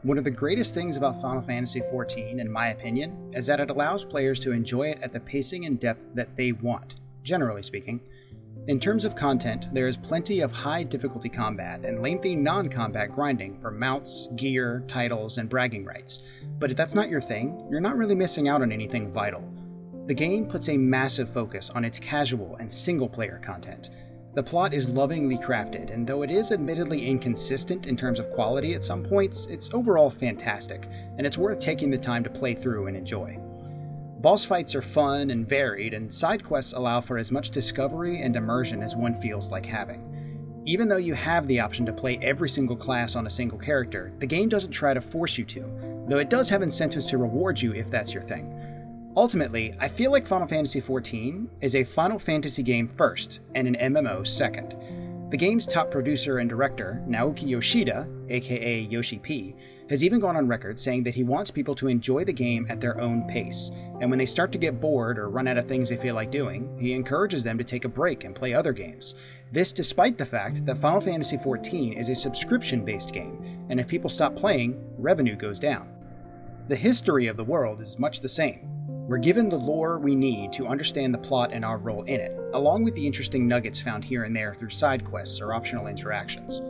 One of the greatest things about Final Fantasy XIV, in my opinion, is that it allows players to enjoy it at the pacing and depth that they want, generally speaking. In terms of content, there is plenty of high difficulty combat and lengthy non-combat grinding for mounts, gear, titles, and bragging rights, but if that's not your thing, you're not really missing out on anything vital. The game puts a massive focus on its casual and single-player content. The plot is lovingly crafted, and though it is admittedly inconsistent in terms of quality at some points, it's overall fantastic, and it's worth taking the time to play through and enjoy. Boss fights are fun and varied, and side quests allow for as much discovery and immersion as one feels like having. Even though you have the option to play every single class on a single character, the game doesn't try to force you to, though it does have incentives to reward you if that's your thing. Ultimately, I feel like Final Fantasy XIV is a Final Fantasy game first, and an MMO second. The game's top producer and director, Naoki Yoshida, aka Yoshi P, has even gone on record saying that he wants people to enjoy the game at their own pace, and when they start to get bored or run out of things they feel like doing, he encourages them to take a break and play other games. This despite the fact that Final Fantasy XIV is a subscription-based game, and if people stop playing, revenue goes down. The history of the world is much the same. We're given the lore we need to understand the plot and our role in it, along with the interesting nuggets found here and there through side quests or optional interactions.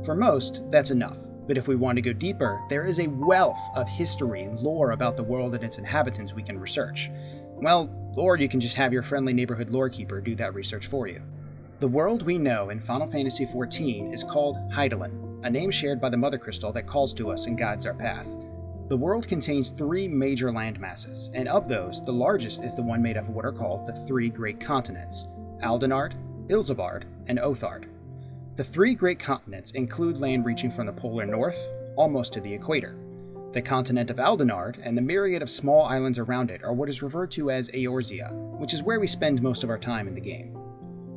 For most, that's enough, but if we want to go deeper, there is a wealth of history and lore about the world and its inhabitants we can research. Well, or you can just have your friendly neighborhood Lorekeeper do that research for you. The world we know in Final Fantasy XIV is called Hydaelyn, a name shared by the Mother Crystal that calls to us and guides our path. The world contains 3 major landmasses, and of those, the largest is the one made up of what are called the 3 Great Continents: Aldenard, Ilsabard, and Othard. The 3 Great Continents include land reaching from the polar north, almost to the equator. The continent of Aldenard and the myriad of small islands around it are what is referred to as Eorzea, which is where we spend most of our time in the game.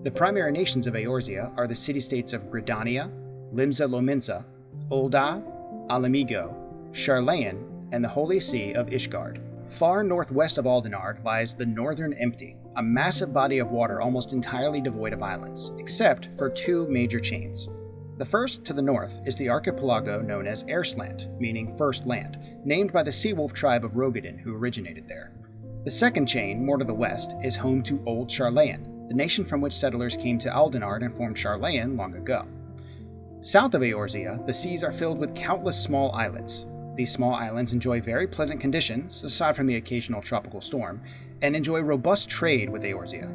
The primary nations of Eorzea are the city-states of Gridania, Limsa Lominsa, Ul'dah, Alamigo, Sharlayan, and the Holy See of Ishgard. Far northwest of Aldenard lies the Northern Empty, a massive body of water almost entirely devoid of islands, except for 2 major chains. The first, to the north, is the archipelago known as Airslant, meaning First Land, named by the Seawolf tribe of Rogadin who originated there. The second chain, more to the west, is home to Old Sharlayan, the nation from which settlers came to Aldenard and formed Sharlayan long ago. South of Eorzea, the seas are filled with countless small islets. These small islands enjoy very pleasant conditions, aside from the occasional tropical storm, and enjoy robust trade with Eorzea.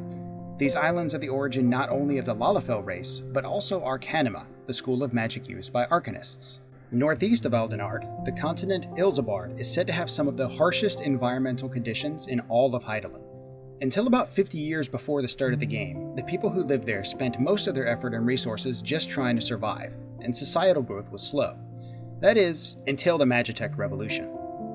These islands are the origin not only of the Lalafell race, but also Arcanima, the school of magic used by Arcanists. Northeast of Aldenard, the continent Ilsabard is said to have some of the harshest environmental conditions in all of Hydaelyn. Until about 50 years before the start of the game, the people who lived there spent most of their effort and resources just trying to survive, and societal growth was slow. That is, until the Magitech Revolution.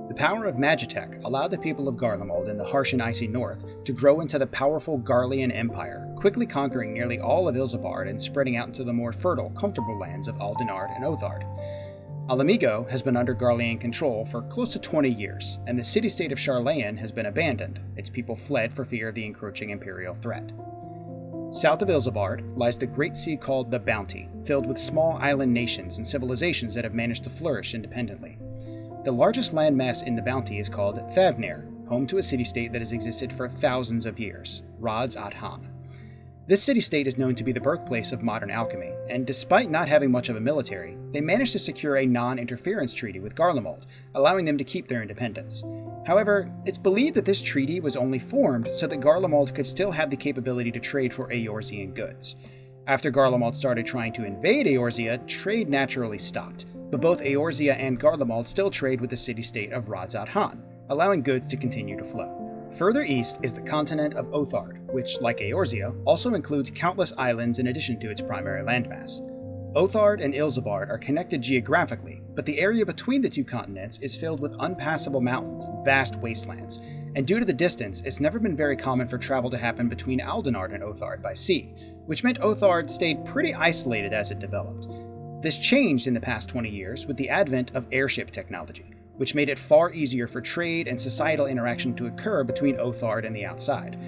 The power of Magitech allowed the people of Garlemald in the harsh and icy north to grow into the powerful Garlean Empire, quickly conquering nearly all of Ilsabard and spreading out into the more fertile, comfortable lands of Aldenard and Othard. Alamigo has been under Garlean control for close to 20 years, and the city-state of Sharlayan has been abandoned. Its people fled for fear of the encroaching imperial threat. South of Ilsabard lies the great sea called the Bounty, filled with small island nations and civilizations that have managed to flourish independently. The largest landmass in the Bounty is called Thavnir, home to a city-state that has existed for thousands of years, Radz-at-Han. This city-state is known to be the birthplace of modern alchemy, and despite not having much of a military, they managed to secure a non-interference treaty with Garlemald, allowing them to keep their independence. However, it's believed that this treaty was only formed so that Garlemald could still have the capability to trade for Eorzean goods. After Garlemald started trying to invade Eorzea, trade naturally stopped, but both Eorzea and Garlemald still trade with the city-state of Radz-at-Han, allowing goods to continue to flow. Further east is the continent of Othard, which, like Eorzea, also includes countless islands in addition to its primary landmass. Othard and Ilsabard are connected geographically, but the area between the 2 continents is filled with unpassable mountains and vast wastelands, and due to the distance, it's never been very common for travel to happen between Aldenard and Othard by sea, which meant Othard stayed pretty isolated as it developed. This changed in the past 20 years with the advent of airship technology, which made it far easier for trade and societal interaction to occur between Othard and the outside.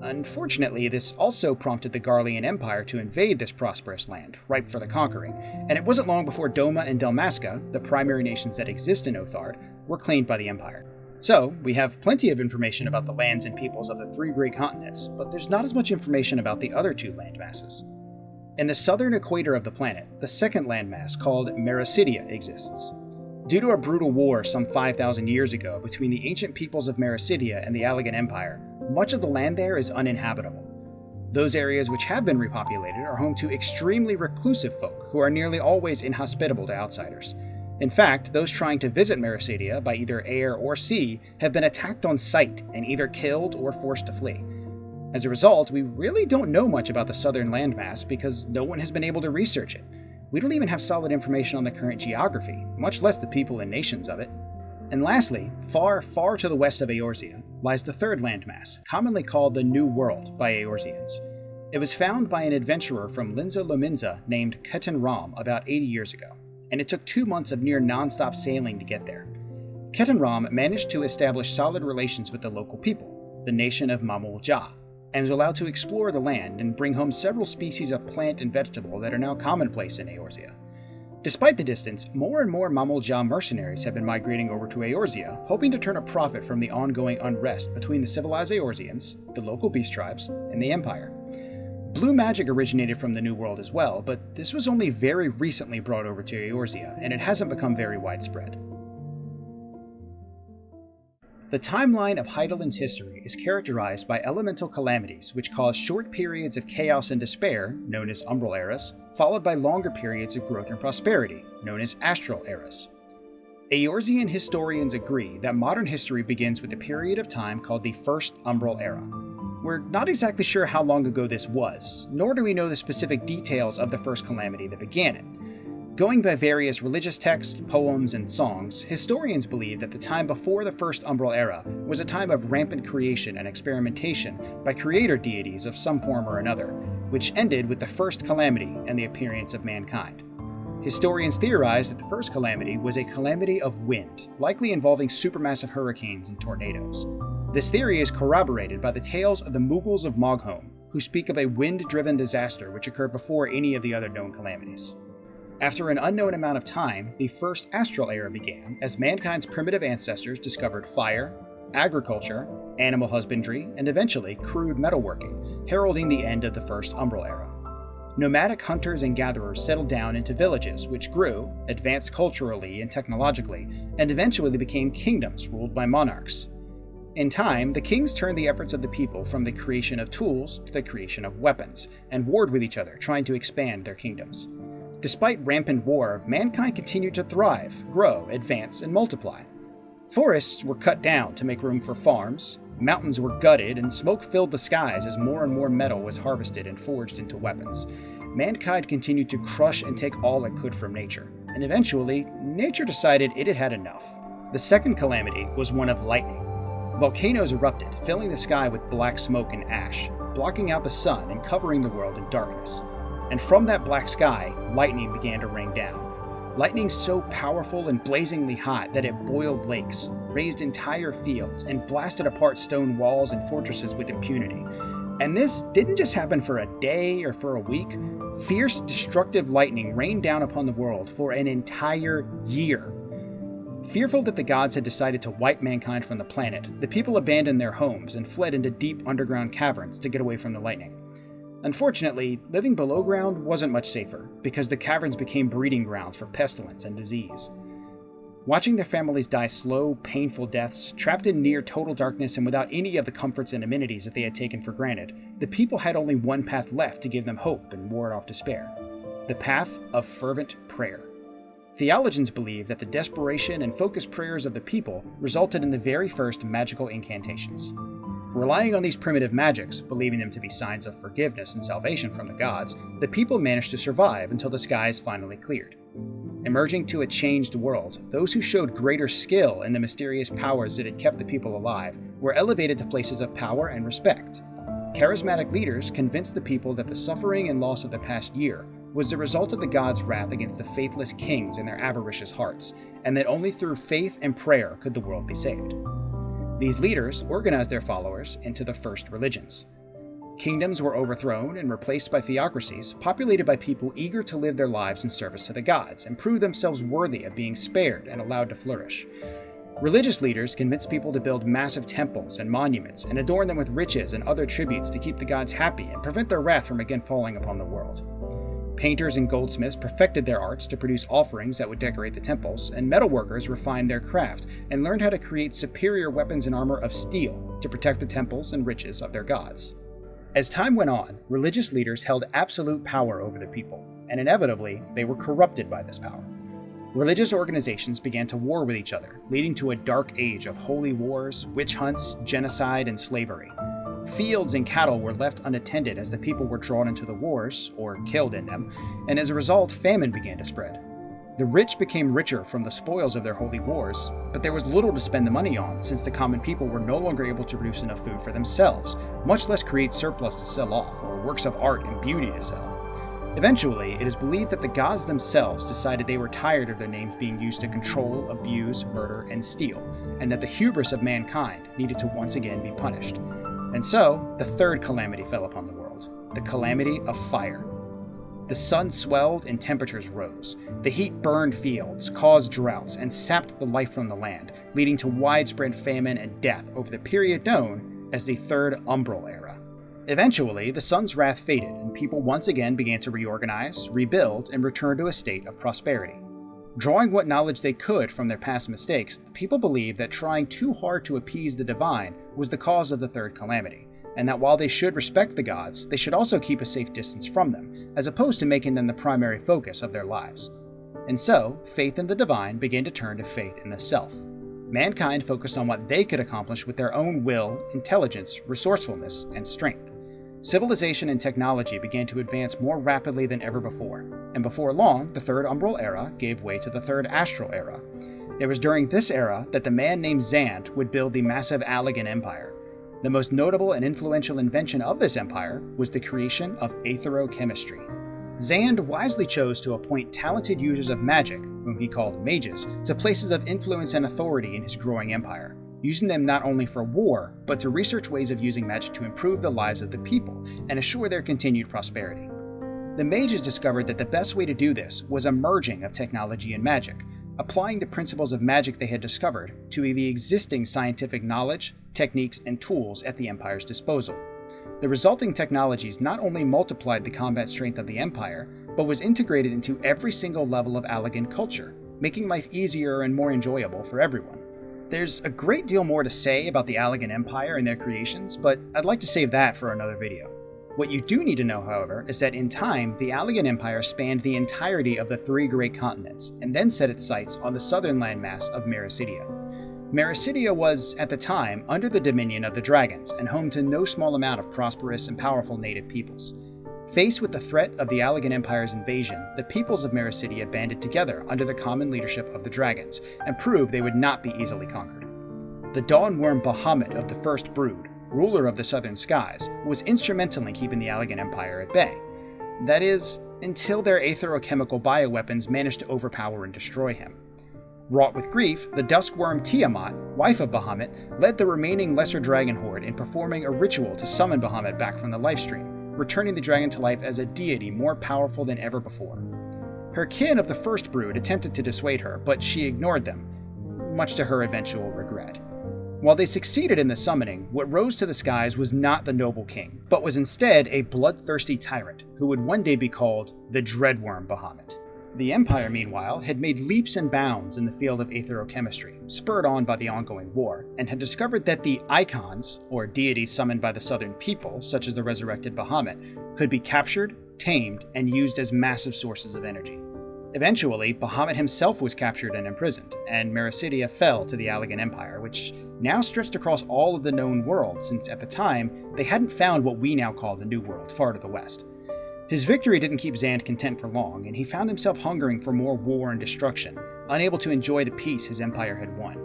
Unfortunately, this also prompted the Garlean Empire to invade this prosperous land, ripe for the conquering, and it wasn't long before Doma and Dalmasca, the primary nations that exist in Othard, were claimed by the Empire. So, we have plenty of information about the lands and peoples of the three great continents, but there's not as much information about the other two landmasses. In the southern equator of the planet, the second landmass, called Mericidia, exists. Due to a brutal war some 5,000 years ago between the ancient peoples of Mericidia and the Allagan Empire, much of the land there is uninhabitable. Those areas which have been repopulated are home to extremely reclusive folk who are nearly always inhospitable to outsiders. In fact, those trying to visit Mericidia by either air or sea have been attacked on sight and either killed or forced to flee. As a result, we really don't know much about the southern landmass because no one has been able to research it. We don't even have solid information on the current geography, much less the people and nations of it. And lastly, far, far to the west of Eorzea, lies the third landmass, commonly called the New World by Eorzeans. It was found by an adventurer from Linza Lominza named Ketan Ram about 80 years ago, and it took 2 months of near non-stop sailing to get there. Ketan Ram managed to establish solid relations with the local people, the nation of Mamul Ja, and was allowed to explore the land and bring home several species of plant and vegetable that are now commonplace in Eorzea. Despite the distance, more and more Mamul Ja mercenaries have been migrating over to Eorzea, hoping to turn a profit from the ongoing unrest between the civilized Eorzeans, the local beast tribes, and the Empire. Blue magic originated from the New World as well, but this was only very recently brought over to Eorzea, and it hasn't become very widespread. The timeline of Heidelin's history is characterized by elemental calamities which cause short periods of chaos and despair, known as umbral eras, followed by longer periods of growth and prosperity, known as astral eras. Eorzean historians agree that modern history begins with a period of time called the First Umbral Era. We're not exactly sure how long ago this was, nor do we know the specific details of the first calamity that began it. Going by various religious texts, poems, and songs, historians believe that the time before the First Umbral Era was a time of rampant creation and experimentation by creator deities of some form or another, which ended with the first calamity and the appearance of mankind. Historians theorize that the first calamity was a calamity of wind, likely involving supermassive hurricanes and tornadoes. This theory is corroborated by the tales of the Mughals of Moghom, who speak of a wind-driven disaster which occurred before any of the other known calamities. After an unknown amount of time, the first astral era began as mankind's primitive ancestors discovered fire, agriculture, animal husbandry, and eventually crude metalworking, heralding the end of the first umbral era. Nomadic hunters and gatherers settled down into villages which grew, advanced culturally and technologically, and eventually became kingdoms ruled by monarchs. In time, the kings turned the efforts of the people from the creation of tools to the creation of weapons, and warred with each other, trying to expand their kingdoms. Despite rampant war, mankind continued to thrive, grow, advance, and multiply. Forests were cut down to make room for farms, mountains were gutted, and smoke filled the skies as more and more metal was harvested and forged into weapons. Mankind continued to crush and take all it could from nature, and eventually, nature decided it had had enough. The second calamity was one of lightning. Volcanoes erupted, filling the sky with black smoke and ash, blocking out the sun and covering the world in darkness. And from that black sky, lightning began to rain down. Lightning so powerful and blazingly hot that it boiled lakes, raised entire fields, and blasted apart stone walls and fortresses with impunity. And this didn't just happen for a day or for a week. Fierce, destructive lightning rained down upon the world for an entire year. Fearful that the gods had decided to wipe mankind from the planet, the people abandoned their homes and fled into deep underground caverns to get away from the lightning. Unfortunately, living below ground wasn't much safer, because the caverns became breeding grounds for pestilence and disease. Watching their families die slow, painful deaths, trapped in near total darkness and without any of the comforts and amenities that they had taken for granted, the people had only one path left to give them hope and ward off despair: the path of fervent prayer. Theologians believe that the desperation and focused prayers of the people resulted in the very first magical incantations. Relying on these primitive magics, believing them to be signs of forgiveness and salvation from the gods, the people managed to survive until the skies finally cleared. Emerging to a changed world, those who showed greater skill in the mysterious powers that had kept the people alive were elevated to places of power and respect. Charismatic leaders convinced the people that the suffering and loss of the past year was the result of the gods' wrath against the faithless kings and their avaricious hearts, and that only through faith and prayer could the world be saved. These leaders organized their followers into the first religions. Kingdoms were overthrown and replaced by theocracies, populated by people eager to live their lives in service to the gods and prove themselves worthy of being spared and allowed to flourish. Religious leaders convinced people to build massive temples and monuments and adorn them with riches and other tributes to keep the gods happy and prevent their wrath from again falling upon the world. Painters and goldsmiths perfected their arts to produce offerings that would decorate the temples, and metalworkers refined their craft and learned how to create superior weapons and armor of steel to protect the temples and riches of their gods. As time went on, religious leaders held absolute power over the people, and inevitably, they were corrupted by this power. Religious organizations began to war with each other, leading to a dark age of holy wars, witch hunts, genocide, and slavery. Fields and cattle were left unattended as the people were drawn into the wars, or killed in them, and as a result, famine began to spread. The rich became richer from the spoils of their holy wars, but there was little to spend the money on since the common people were no longer able to produce enough food for themselves, much less create surplus to sell off or works of art and beauty to sell. Eventually, it is believed that the gods themselves decided they were tired of their names being used to control, abuse, murder, and steal, and that the hubris of mankind needed to once again be punished. And so, the third calamity fell upon the world, the calamity of fire. The sun swelled and temperatures rose. The heat burned fields, caused droughts, and sapped the life from the land, leading to widespread famine and death over the period known as the Third Umbral Era. Eventually, the sun's wrath faded, and people once again began to reorganize, rebuild, and return to a state of prosperity. Drawing what knowledge they could from their past mistakes, the people believed that trying too hard to appease the divine was the cause of the third calamity, and that while they should respect the gods, they should also keep a safe distance from them, as opposed to making them the primary focus of their lives. And so, faith in the divine began to turn to faith in the self. Mankind focused on what they could accomplish with their own will, intelligence, resourcefulness, and strength. Civilization and technology began to advance more rapidly than ever before, and before long, the Third Umbral Era gave way to the Third Astral Era. It was during this era that the man named Zand would build the massive Allagan Empire. The most notable and influential invention of this empire was the creation of aetherochemistry. Zand wisely chose to appoint talented users of magic, whom he called mages, to places of influence and authority in his growing empire, using them not only for war, but to research ways of using magic to improve the lives of the people and assure their continued prosperity. The mages discovered that the best way to do this was a merging of technology and magic, applying the principles of magic they had discovered to the existing scientific knowledge, techniques, and tools at the Empire's disposal. The resulting technologies not only multiplied the combat strength of the Empire, but was integrated into every single level of Allagan culture, making life easier and more enjoyable for everyone. There's a great deal more to say about the Allagan Empire and their creations, but I'd like to save that for another video. What you do need to know, however, is that in time, the Allagan Empire spanned the entirety of the three great continents, and then set its sights on the southern landmass of Mericidia. Mericidia was, at the time, under the dominion of the dragons, and home to no small amount of prosperous and powerful native peoples. Faced with the threat of the Allagan Empire's invasion, the peoples of Mericidia banded together under the common leadership of the dragons, and proved they would not be easily conquered. The Dawnworm Bahamut of the First Brood, ruler of the southern skies, was instrumental in keeping the Allagan Empire at bay. That is, until their aetherochemical bioweapons managed to overpower and destroy him. Wrought with grief, the Duskworm Tiamat, wife of Bahamut, led the remaining lesser dragon horde in performing a ritual to summon Bahamut back from the lifestream, returning the dragon to life as a deity more powerful than ever before. Her kin of the First Brood attempted to dissuade her, but she ignored them, much to her eventual regret. While they succeeded in the summoning, what rose to the skies was not the noble king, but was instead a bloodthirsty tyrant who would one day be called the Dreadworm Bahamut. The Empire, meanwhile, had made leaps and bounds in the field of aetherochemistry, spurred on by the ongoing war, and had discovered that the icons, or deities summoned by the southern people, such as the resurrected Bahamut, could be captured, tamed, and used as massive sources of energy. Eventually, Bahamut himself was captured and imprisoned, and Mericidia fell to the Allagan Empire, which now stretched across all of the known world, since at the time, they hadn't found what we now call the New World, far to the west. His victory didn't keep Zand content for long, and he found himself hungering for more war and destruction, unable to enjoy the peace his empire had won.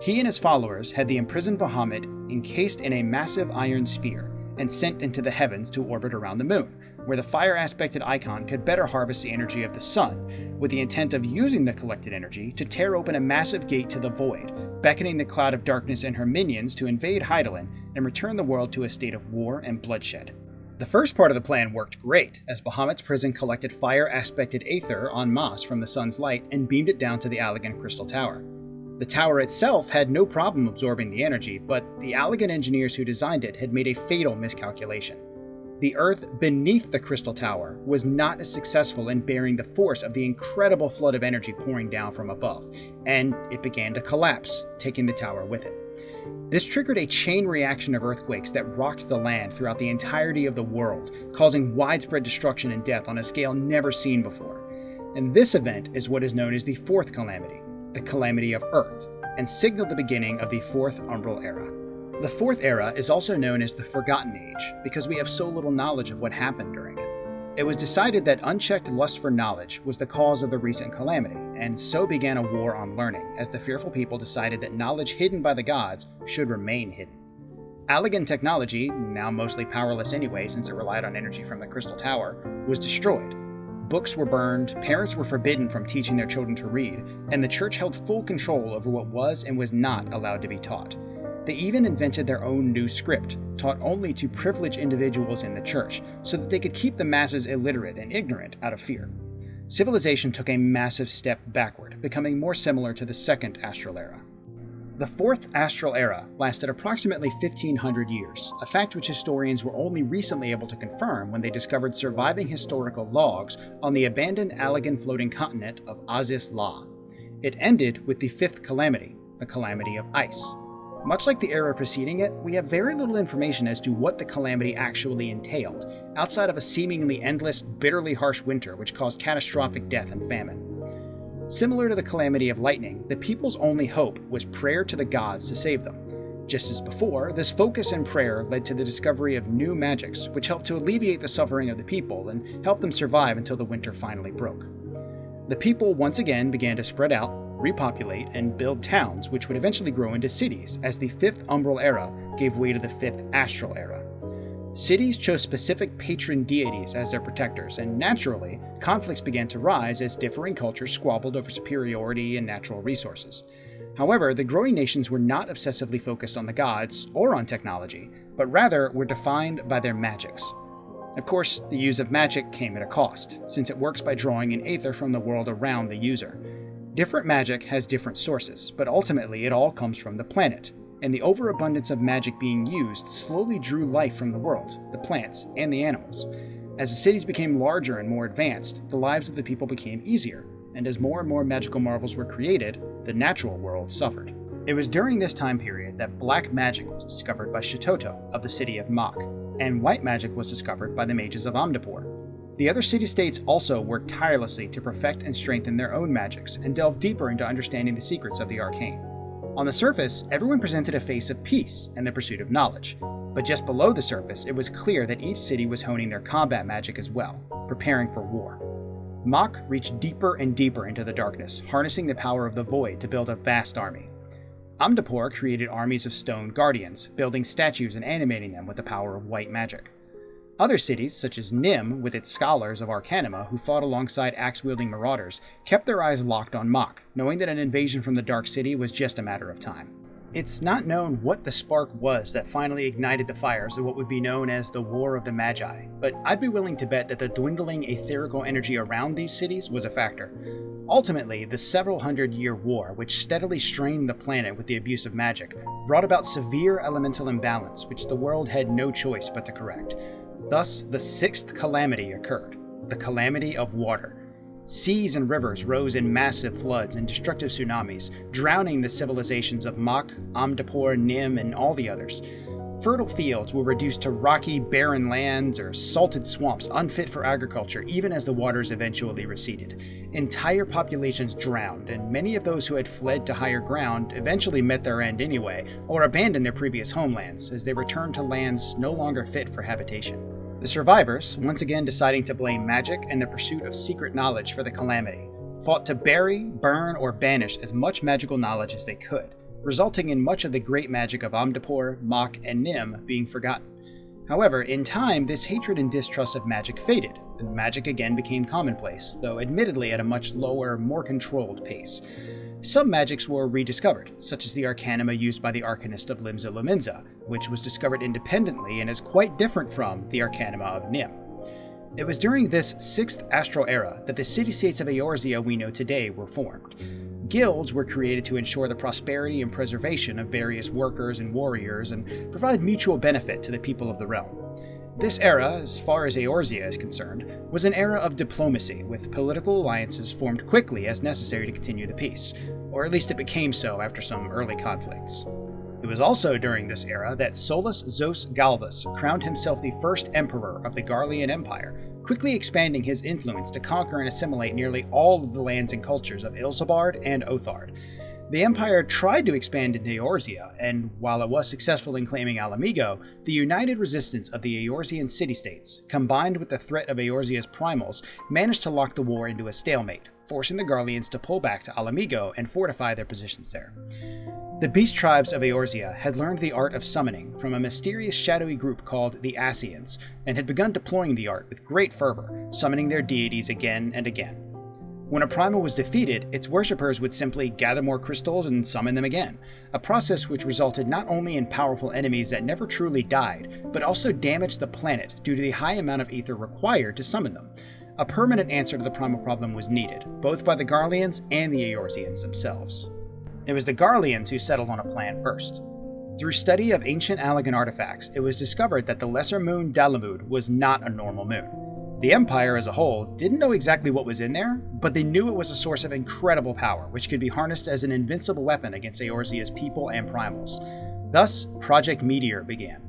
He and his followers had the imprisoned Bahamut encased in a massive iron sphere, and sent into the heavens to orbit around the moon, where the fire-aspected icon could better harvest the energy of the sun, with the intent of using the collected energy to tear open a massive gate to the void, beckoning the Cloud of Darkness and her minions to invade Hydaelyn and return the world to a state of war and bloodshed. The first part of the plan worked great, as Bahamut's prison collected fire-aspected aether en masse from the sun's light and beamed it down to the Allagan Crystal Tower. The tower itself had no problem absorbing the energy, but the Allagan engineers who designed it had made a fatal miscalculation. The Earth beneath the Crystal Tower was not as successful in bearing the force of the incredible flood of energy pouring down from above, and it began to collapse, taking the tower with it. This triggered a chain reaction of earthquakes that rocked the land throughout the entirety of the world, causing widespread destruction and death on a scale never seen before. And this event is what is known as the Fourth Calamity, the Calamity of Earth, and signaled the beginning of the Fourth Umbral Era. The Fourth Era is also known as the Forgotten Age, because we have so little knowledge of what happened during it. It was decided that unchecked lust for knowledge was the cause of the recent calamity, and so began a war on learning, as the fearful people decided that knowledge hidden by the gods should remain hidden. Allagan technology, now mostly powerless anyway since it relied on energy from the Crystal Tower, was destroyed. Books were burned, parents were forbidden from teaching their children to read, and the church held full control over what was and was not allowed to be taught. They even invented their own new script, taught only to privileged individuals in the church, so that they could keep the masses illiterate and ignorant out of fear. Civilization took a massive step backward, becoming more similar to the Second Astral Era. The Fourth Astral Era lasted approximately 1,500 years, a fact which historians were only recently able to confirm when they discovered surviving historical logs on the abandoned Allagan floating continent of Aziz La. It ended with the Fifth Calamity, the Calamity of Ice. Much like the era preceding it, we have very little information as to what the calamity actually entailed, outside of a seemingly endless, bitterly harsh winter which caused catastrophic death and famine. Similar to the Calamity of Lightning, the people's only hope was prayer to the gods to save them. Just as before, this focus and prayer led to the discovery of new magics, which helped to alleviate the suffering of the people and help them survive until the winter finally broke. The people once again began to spread out, repopulate, and build towns, which would eventually grow into cities, as the Fifth Umbral Era gave way to the Fifth Astral Era. Cities chose specific patron deities as their protectors, and naturally, conflicts began to rise as differing cultures squabbled over superiority and natural resources. However, the growing nations were not obsessively focused on the gods or on technology, but rather were defined by their magics. Of course, the use of magic came at a cost, since it works by drawing in aether from the world around the user. Different magic has different sources, but ultimately it all comes from the planet, and the overabundance of magic being used slowly drew life from the world, the plants, and the animals. As the cities became larger and more advanced, the lives of the people became easier, and as more and more magical marvels were created, the natural world suffered. It was during this time period that black magic was discovered by Shitoto of the city of Mach, and white magic was discovered by the mages of Amdapor. The other city-states also worked tirelessly to perfect and strengthen their own magics and delve deeper into understanding the secrets of the arcane. On the surface, everyone presented a face of peace and the pursuit of knowledge, but just below the surface, it was clear that each city was honing their combat magic as well, preparing for war. Mach reached deeper and deeper into the darkness, harnessing the power of the void to build a vast army. Amdapor created armies of stone guardians, building statues and animating them with the power of white magic. Other cities, such as Nim, with its scholars of Arcanima who fought alongside axe-wielding marauders, kept their eyes locked on Mach, knowing that an invasion from the Dark City was just a matter of time. It's not known what the spark was that finally ignited the fires of what would be known as the War of the Magi, but I'd be willing to bet that the dwindling etherical energy around these cities was a factor. Ultimately, the several hundred-year war, which steadily strained the planet with the abuse of magic, brought about severe elemental imbalance, which the world had no choice but to correct. Thus, the Sixth Calamity occurred, the Calamity of Water. Seas and rivers rose in massive floods and destructive tsunamis, drowning the civilizations of Mach, Amdapor, Nim, and all the others. Fertile fields were reduced to rocky, barren lands or salted swamps unfit for agriculture even as the waters eventually receded. Entire populations drowned, and many of those who had fled to higher ground eventually met their end anyway, or abandoned their previous homelands as they returned to lands no longer fit for habitation. The survivors, once again deciding to blame magic and the pursuit of secret knowledge for the calamity, fought to bury, burn, or banish as much magical knowledge as they could, resulting in much of the great magic of Amdapor, Mach, and Nim being forgotten. However, in time, this hatred and distrust of magic faded, and magic again became commonplace, though admittedly at a much lower, more controlled pace. Some magics were rediscovered, such as the arcanima used by the Arcanist of Limsa Lominsa, which was discovered independently and is quite different from the arcanima of Nim. It was during this 6th astral era that the city-states of Eorzea we know today were formed. Guilds were created to ensure the prosperity and preservation of various workers and warriors and provide mutual benefit to the people of the realm. This era, as far as Eorzea is concerned, was an era of diplomacy, with political alliances formed quickly as necessary to continue the peace, or at least it became so after some early conflicts. It was also during this era that Solus Zos Galvus crowned himself the first emperor of the Garlean Empire, quickly expanding his influence to conquer and assimilate nearly all of the lands and cultures of Ilsabard and Othard. The empire tried to expand into Eorzea, and while it was successful in claiming Alamigo, the united resistance of the Eorzean city-states, combined with the threat of Eorzea's primals, managed to lock the war into a stalemate, forcing the Garleans to pull back to Alamigo and fortify their positions there. The beast tribes of Eorzea had learned the art of summoning from a mysterious shadowy group called the Asians, and had begun deploying the art with great fervor, summoning their deities again and again. When a primal was defeated, its worshippers would simply gather more crystals and summon them again, a process which resulted not only in powerful enemies that never truly died, but also damaged the planet due to the high amount of ether required to summon them. A permanent answer to the primal problem was needed, both by the Garleans and the Eorzeans themselves. It was the Garleans who settled on a plan first. Through study of ancient Allagan artifacts, it was discovered that the lesser moon Dalamud was not a normal moon. The Empire as a whole didn't know exactly what was in there, but they knew it was a source of incredible power, which could be harnessed as an invincible weapon against Eorzea's people and primals. Thus, Project Meteor began.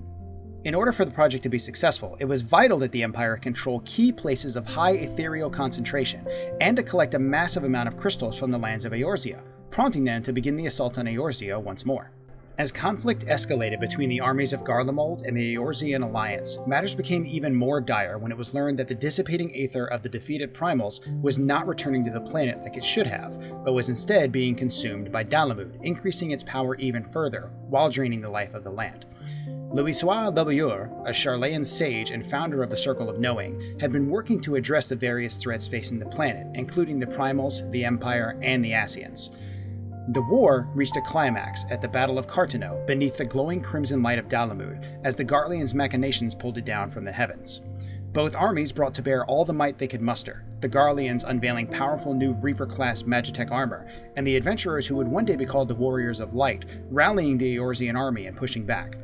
In order for the project to be successful, it was vital that the Empire control key places of high ethereal concentration, and to collect a massive amount of crystals from the lands of Eorzea, prompting them to begin the assault on Eorzea once more. As conflict escalated between the armies of Garlemald and the Eorzean alliance, matters became even more dire when it was learned that the dissipating aether of the defeated primals was not returning to the planet like it should have, but was instead being consumed by Dalamud, increasing its power even further, while draining the life of the land. Louisoix Labeur, a Charlayan sage and founder of the Circle of Knowing, had been working to address the various threats facing the planet, including the primals, the Empire, and the Asians. The war reached a climax at the Battle of Cartano beneath the glowing crimson light of Dalamud as the Garleans' machinations pulled it down from the heavens. Both armies brought to bear all the might they could muster, the Garleans unveiling powerful new Reaper-class Magitech armor, and the adventurers who would one day be called the Warriors of Light, rallying the Eorzean army and pushing back.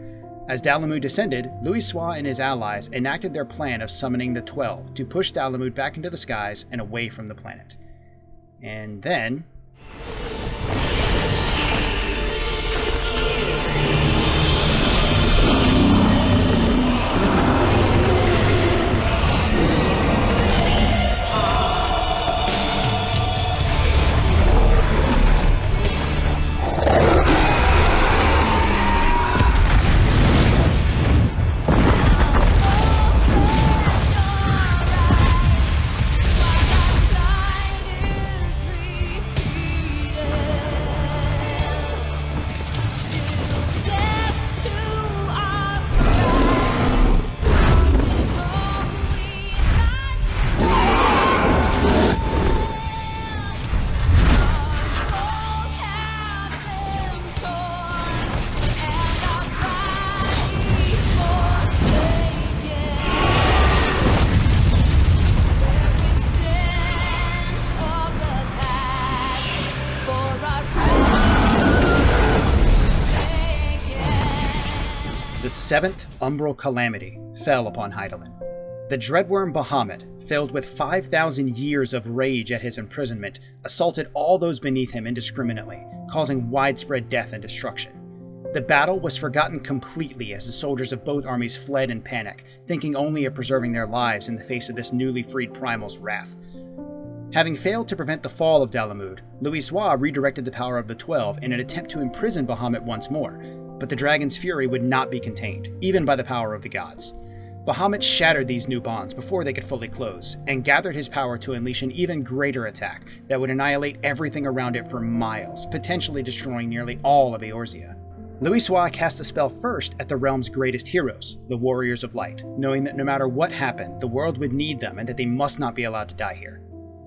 As Dalamud descended, Louisoix and his allies enacted their plan of summoning the 12 to push Dalamud back into the skies and away from the planet. And then... The seventh umbral calamity fell upon Hydaelyn. The dreadworm Bahamut, filled with 5,000 years of rage at his imprisonment, assaulted all those beneath him indiscriminately, causing widespread death and destruction. The battle was forgotten completely as the soldiers of both armies fled in panic, thinking only of preserving their lives in the face of this newly freed primal's wrath. Having failed to prevent the fall of Dalamud, Louisoix redirected the power of the 12 in an attempt to imprison Bahamut once more, but the dragon's fury would not be contained, even by the power of the gods. Bahamut shattered these new bonds before they could fully close, and gathered his power to unleash an even greater attack that would annihilate everything around it for miles, potentially destroying nearly all of Eorzea. Louisoix cast a spell first at the realm's greatest heroes, the Warriors of Light, knowing that no matter what happened, the world would need them and that they must not be allowed to die here.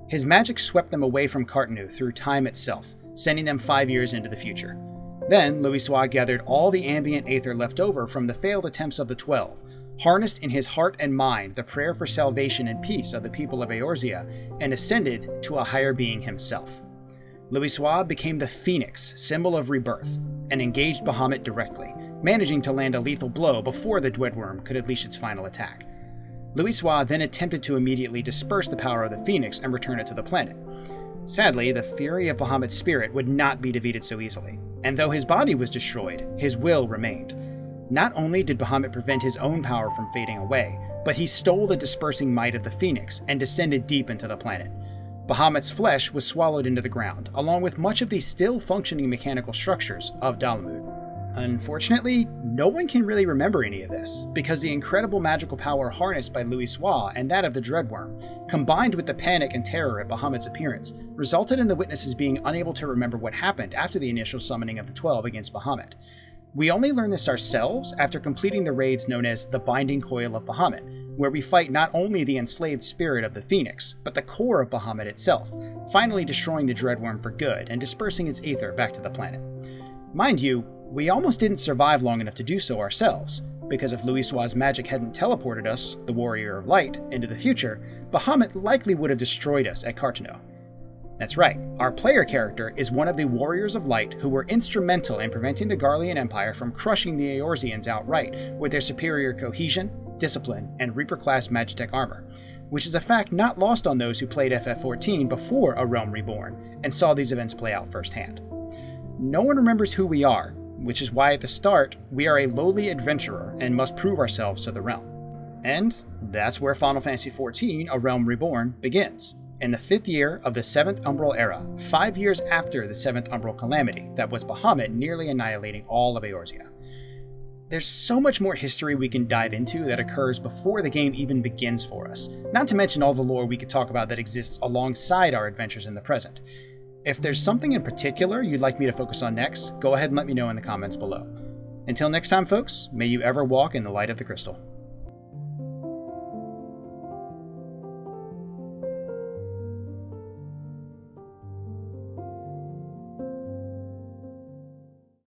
His magic swept them away from Cartanu through time itself, sending them 5 years into the future. Then, Louisoix gathered all the ambient aether left over from the failed attempts of the 12, harnessed in his heart and mind the prayer for salvation and peace of the people of Eorzea, and ascended to a higher being himself. Louisoix became the Phoenix, symbol of rebirth, and engaged Bahamut directly, managing to land a lethal blow before the Dreadworm could unleash its final attack. Louisoix then attempted to immediately disperse the power of the Phoenix and return it to the planet. Sadly, the fury of Bahamut's spirit would not be defeated so easily, and though his body was destroyed, his will remained. Not only did Bahamut prevent his own power from fading away, but he stole the dispersing might of the Phoenix and descended deep into the planet. Bahamut's flesh was swallowed into the ground, along with much of the still functioning mechanical structures of Dalamud. Unfortunately, no one can really remember any of this, because the incredible magical power harnessed by Louisoix and that of the Dreadworm, combined with the panic and terror at Bahamut's appearance, resulted in the witnesses being unable to remember what happened after the initial summoning of the 12 against Bahamut. We only learn this ourselves after completing the raids known as the Binding Coil of Bahamut, where we fight not only the enslaved spirit of the Phoenix, but the core of Bahamut itself, finally destroying the Dreadworm for good and dispersing its aether back to the planet. Mind you, we almost didn't survive long enough to do so ourselves, because if Louisoix's magic hadn't teleported us, the Warrior of Light, into the future, Bahamut likely would have destroyed us at Cartano. That's right, our player character is one of the Warriors of Light who were instrumental in preventing the Garlean Empire from crushing the Eorzeans outright with their superior cohesion, discipline, and Reaper-class Magitech armor, which is a fact not lost on those who played FF14 before A Realm Reborn and saw these events play out firsthand. No one remembers who we are, which is why at the start, we are a lowly adventurer and must prove ourselves to the realm. And that's where Final Fantasy XIV, A Realm Reborn, begins, in the 5th year of the 7th Umbral Era, 5 years after the 7th Umbral Calamity that was Bahamut nearly annihilating all of Eorzea. There's so much more history we can dive into that occurs before the game even begins for us, not to mention all the lore we could talk about that exists alongside our adventures in the present. If there's something in particular you'd like me to focus on next, go ahead and let me know in the comments below. Until next time, folks, may you ever walk in the light of the crystal.